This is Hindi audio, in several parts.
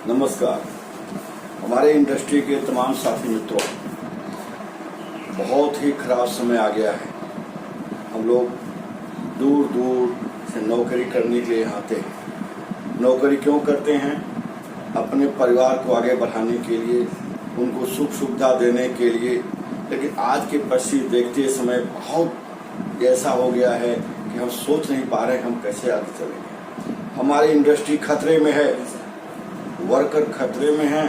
नमस्कार। हमारे इंडस्ट्री के तमाम साथी मित्रों, बहुत ही खराब समय आ गया है। हम लोग दूर दूर से नौकरी करने के लिए आते हैं। नौकरी क्यों करते हैं? अपने परिवार को आगे बढ़ाने के लिए, उनको सुख सुविधा देने के लिए। लेकिन आज की परिस्थिति देखते समय बहुत ऐसा हो गया है कि हम सोच नहीं पा रहे हम कैसे आगे चलेंगे। हमारी इंडस्ट्री खतरे में है, वर्कर खतरे में हैं,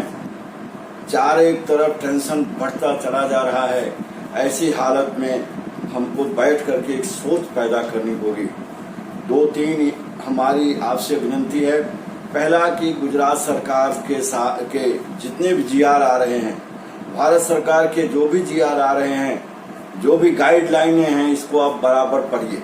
चार एक तरफ टेंशन बढ़ता चला जा रहा है। ऐसी हालत में हमको बैठ करके एक सोच पैदा करनी होगी। दो तीन हमारी आपसे विनती है। पहला कि गुजरात सरकार के जितने भी जीआर आ रहे हैं, भारत सरकार के जो भी जीआर आ रहे हैं, जो भी गाइडलाइनें हैं, इसको आप बराबर पढ़िए।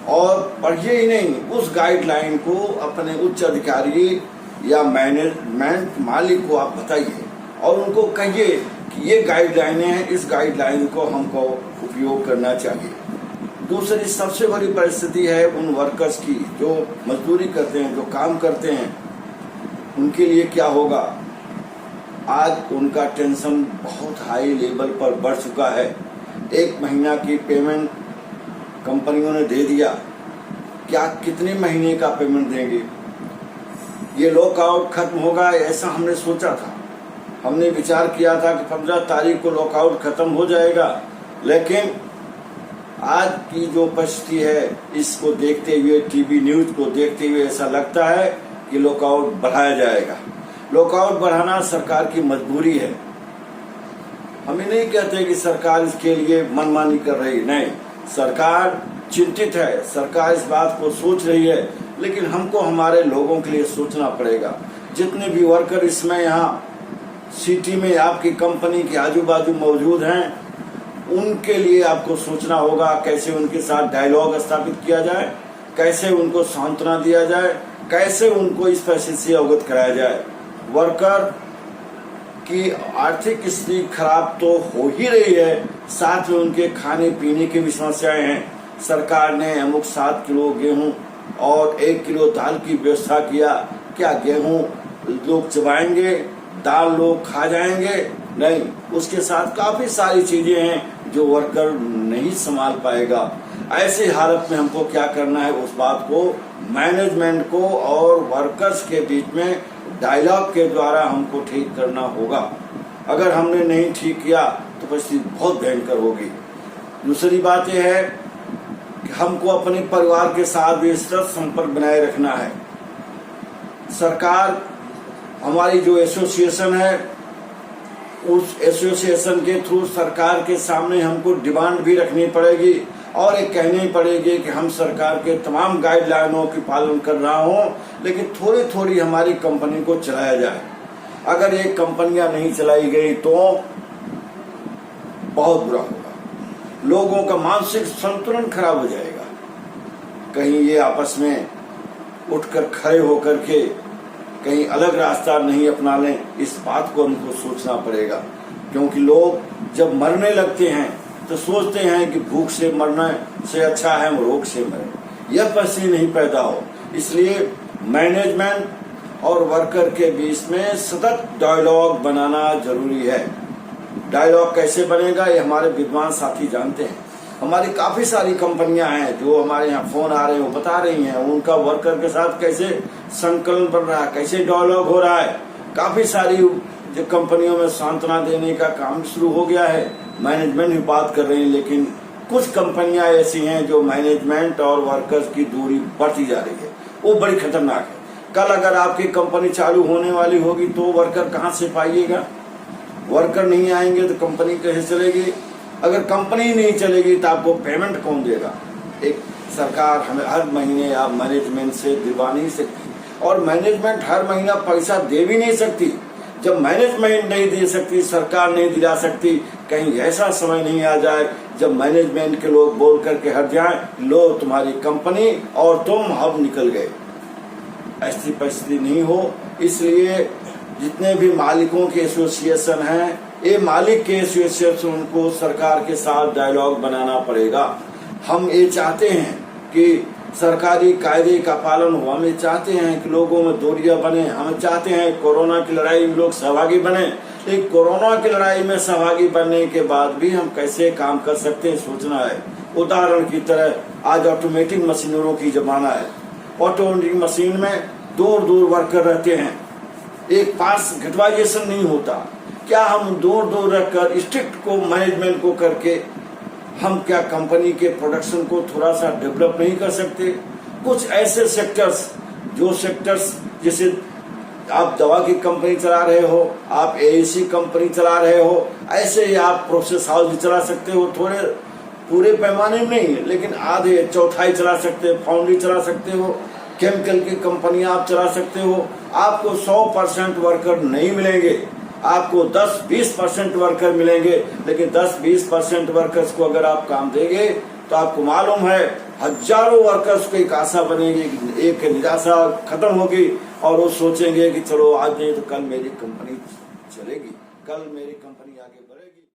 और पढ़िए ही नहीं, उस गाइडलाइन को अपने उच्च अधिकारी या मैनेजमेंट मालिक को आप बताइए और उनको कहिए कि ये गाइडलाइनें हैं, इस गाइडलाइन को हमको उपयोग करना चाहिए। दूसरी सबसे बड़ी परिस्थिति है उन वर्कर्स की जो मजदूरी करते हैं, जो काम करते हैं, उनके लिए क्या होगा। आज उनका टेंशन बहुत हाई लेवल पर बढ़ चुका है। एक महीना की पेमेंट कंपनियों ने दे दिया, क्या कितने महीने का पेमेंट देंगे? ये लॉकआउट खत्म होगा ऐसा हमने सोचा था। हमने विचार किया था कि 15 तारीख को लॉकआउट खत्म हो जाएगा, लेकिन आज की जो परिस्थिति है, इसको देखते हुए, टीवी न्यूज को देखते हुए ऐसा लगता है कि लॉकआउट बढ़ाया जाएगा। लॉकआउट बढ़ाना सरकार की मजबूरी है। हम ये नहीं कहते कि सरकार इसके लिए मनमानी कर रही, नहीं, सरकार चिंतित है, सरकार इस बात को सोच रही है, लेकिन हमको हमारे लोगों के लिए सोचना पड़ेगा। जितने भी वर्कर इसमें यहाँ सिटी में आपकी कंपनी के आजू बाजू मौजूद हैं, उनके लिए आपको सोचना होगा कैसे उनके साथ डायलॉग स्थापित किया जाए, कैसे उनको सांत्वना दिया जाए, कैसे उनको इस परिस्थिति से अवगत कराया जाए। वर्कर की आर्थिक स्थिति खराब तो हो ही रही है, साथ में उनके खाने पीने की भी समस्याएं हैं। सरकार ने अमुक 7 किलो गेहूं और 1 किलो दाल की व्यवस्था किया। क्या गेहूं लोग चबाएंगे, दाल लोग खा जाएंगे? नहीं, उसके साथ काफी सारी चीजें हैं जो वर्कर नहीं संभाल पाएगा। ऐसी हालत में हमको क्या करना है, उस बात को मैनेजमेंट को और वर्कर्स के बीच में डायलॉग के द्वारा हमको ठीक करना होगा। अगर हमने नहीं ठीक किया तो परिस्थिति बहुत भयंकर होगी। दूसरी बात यह है कि हमको अपने परिवार के साथ भी संपर्क बनाए रखना है। सरकार, हमारी जो एसोसिएशन है, उस एसोसिएशन के थ्रू सरकार के सामने हमको डिमांड भी रखनी पड़ेगी और ये कहनी पड़ेगी कि हम सरकार के तमाम गाइडलाइनों की पालन कर रहा हूं, लेकिन थोड़ी थोड़ी हमारी कंपनी को चलाया जाए। अगर ये कंपनियां नहीं चलाई गई तो बहुत बुरा होगा, लोगों का मानसिक संतुलन खराब हो जाएगा। कहीं ये आपस में उठकर खड़े होकर के कहीं अलग रास्ता नहीं अपना लें, इस बात को हमको सोचना पड़ेगा। क्योंकि लोग जब मरने लगते हैं तो सोचते हैं कि भूख से मरने से अच्छा है हम रोग से मरें। यह परिस्थिति नहीं पैदा हो, इसलिए मैनेजमेंट और वर्कर के बीच में सतत डायलॉग बनाना जरूरी है। डायलॉग कैसे बनेगा ये हमारे विद्वान साथी जानते हैं। हमारी काफी सारी कंपनियां हैं जो हमारे यहाँ फोन आ रहे हैं, वो बता रही हैं उनका वर्कर के साथ कैसे संकलन बन रहा है, कैसे डायलॉग हो रहा है। काफी सारी जो कंपनियों में सांत्वना देने का काम शुरू हो गया है, मैनेजमेंट भी बात कर रहे हैं, लेकिन कुछ कंपनियां ऐसी हैं जो मैनेजमेंट और वर्कर्स की दूरी बढ़ती जा रही है, वो बड़ी खतरनाक है। कल अगर आपकी कंपनी चालू होने वाली होगी तो वर्कर कहाँ से पाइएगा? वर्कर नहीं आएंगे तो कंपनी कैसे चलेगी? अगर कंपनी नहीं चलेगी तो आपको पेमेंट कौन देगा? एक सरकार हमें हर महीने आप मैनेजमेंट से दिलवा नहीं सकती, और मैनेजमेंट हर महीना पैसा दे भी नहीं सकती। जब मैनेजमेंट नहीं दे सकती, सरकार नहीं दिला सकती, कहीं ऐसा समय नहीं आ जाए जब मैनेजमेंट के लोग बोल करके हट जाएं, लो तुम्हारी कंपनी और तुम अब निकल गए। ऐसी परिस्थिति नहीं हो, इसलिए जितने भी मालिकों के एसोसिएशन हैं, ये मालिक के एसोसिएशन को सरकार के साथ डायलॉग बनाना पड़ेगा। हम ये चाहते हैं कि सरकारी कायदे का पालन हो। हमें चाहते हैं कि लोगों में दूरियां बने, हम चाहते हैं कोरोना की लड़ाई में लोग सहभागी बने, लेकिन कोरोना की लड़ाई में सहभागी बनने के बाद भी हम कैसे काम कर सकते हैं सोचना है। उदाहरण की तरह आज ऑटोमेटिक मशीनरों की जमाना है। ऑटोमेटिक मशीन में दूर दूर वर्कर रहते हैं, एक पास घटवाइजेशन नहीं होता। क्या हम दूर दूर रखकर स्ट्रिक्ट को मैनेजमेंट को करके हम क्या कंपनी के प्रोडक्शन को थोड़ा सा डेवलप नहीं कर सकते? कुछ ऐसे सेक्टर्स, जो सेक्टर्स जैसे आप दवा की कंपनी चला रहे हो, आप एएसी कंपनी चला रहे हो, ऐसे ही आप प्रोसेस हाउस भी चला सकते हो। थोड़े पूरे पैमाने में नहीं, लेकिन आधे चौथाई चला सकते हो, फाउंड्री चला सकते हो, केमिकल की कंपनियां आप चला सकते हो। आपको 100% वर्कर नहीं मिलेंगे, आपको 10-20% वर्कर मिलेंगे, लेकिन 10-20% वर्कर्स को अगर आप काम देंगे तो आपको मालूम है हजारों वर्कर्स को एक आशा बनेगी, एक निराशा खत्म होगी और वो सोचेंगे कि चलो आज नहीं तो कल मेरी कंपनी चलेगी, कल मेरी कंपनी आगे बढ़ेगी।